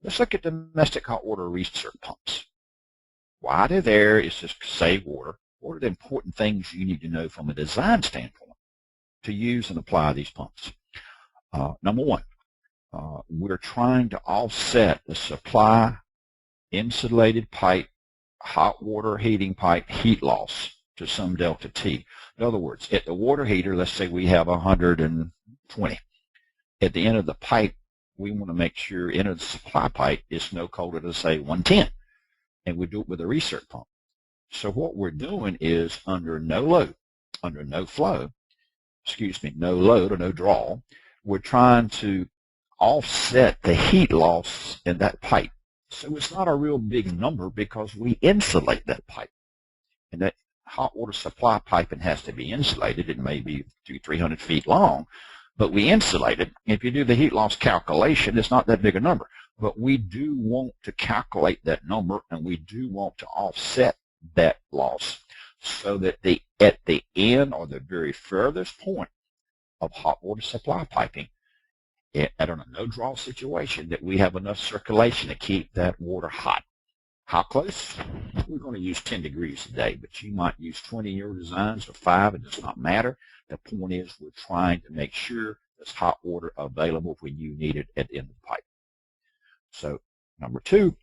Let's look at domestic hot water recirc pumps. Why they're there is to save water. What are the important things you need to know from a design standpoint to use and apply these pumps? Number one, we're trying to offset the supply insulated pipe, hot water heating pipe heat loss to some delta T. In other words, at the water heater, let's say we have 120. At the end of the pipe, we want to make sure end of the supply pipe is no colder than, say, 110. And we do it with a recirc pump. So what we're doing is under no load, under no flow, no load or no draw, we're trying to offset the heat loss in that pipe. So it's not a real big number because we insulate that pipe. And that hot water supply piping has to be insulated. It may be 200-300 feet long, but we insulate it. If you do the heat loss calculation, it's not that big a number. But we do want to calculate that number, and we do want to offset that loss so that at the end or the very furthest point of hot water supply piping, at a no-draw situation, that we have enough circulation to keep that water hot. How close? We're going to use 10 degrees today, but you might use 20 in your designs or 5. It does not matter. The point is we're trying to make sure there's hot water available when you need it at the end of the pipe. So, number two,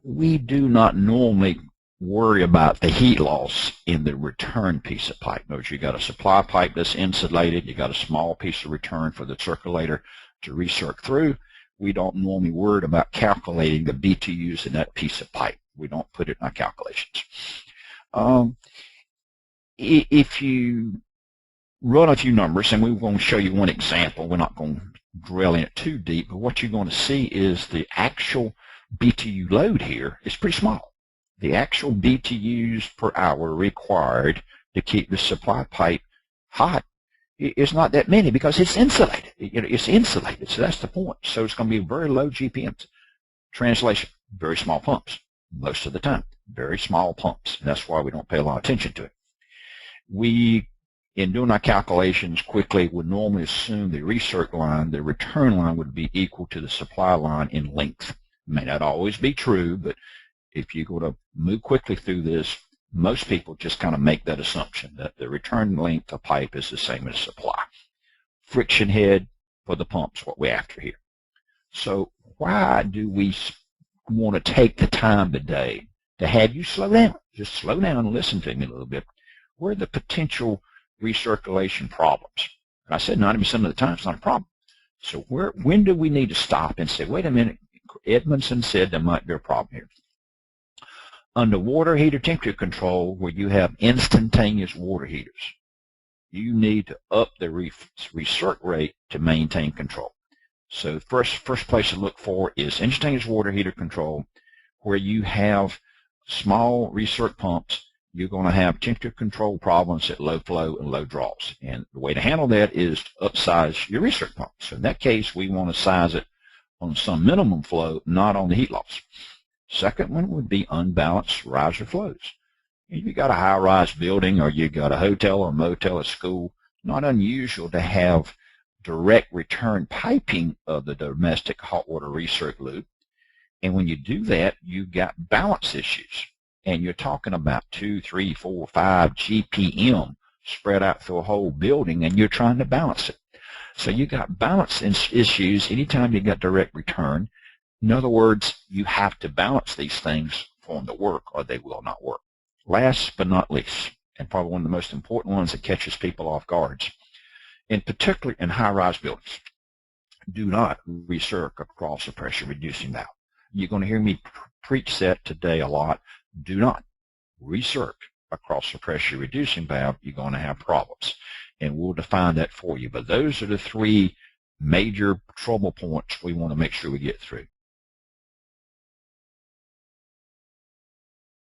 we do not normally worry about the heat loss in the return piece of pipe. Notice you got a supply pipe that's insulated. You got a small piece of return for the circulator to recirc through. We don't normally worry about calculating the BTUs in that piece of pipe. We don't put it in our calculations. If you run a few numbers, and we're going to show you one example, we're not going to drill in it too deep, but what you're going to see is the actual BTU load here is pretty small. The actual BTUs per hour required to keep the supply pipe hot is not that many because it's insulated. It's insulated, so that's the point. So it's going to be very low GPMs. Translation, very small pumps most of the time. Very small pumps, and that's why we don't pay a lot of attention to it. We, in doing our calculations quickly, would normally assume the recirc line, the return line, would be equal to the supply line in length. It may not always be true, but if you're going to move quickly through this, most people just kind of make that assumption that the return length of pipe is the same as supply. Friction head for the pumps, what we're after here. So why do we want to take the time today to have you slow down? Just slow down and listen to me a little bit. Where are the potential recirculation problems? And I said 90% of the time it's not a problem. So when do we need to stop and say, wait a minute, Edmondson said there might be a problem here. Under water heater temperature control, where you have instantaneous water heaters, you need to up the recirc rate to maintain control. So first place to look for is instantaneous water heater control, where you have small recirc pumps. You're going to have temperature control problems at low flow and low draws. And the way to handle that is to upsize your recirc pump. So in that case, we want to size it on some minimum flow, not on the heat loss. Second one would be unbalanced riser flows. If you got a high-rise building or you got a hotel or motel or school, not unusual to have direct return piping of the domestic hot water recirc loop. And when you do that, you got balance issues. And you're talking about 2, 3, 4, 5 GPM spread out through a whole building, and you're trying to balance it. So you got balance issues anytime you got direct return. In other words, you have to balance these things for them to work, or they will not work. Last but not least, and probably one of the most important ones that catches people off guard, in particular in high-rise buildings, do not recirc across a pressure-reducing valve. You're going to hear me preach that today a lot. Do not recirc across a pressure-reducing valve. You're going to have problems, and we'll define that for you. But those are the three major trouble points we want to make sure we get through.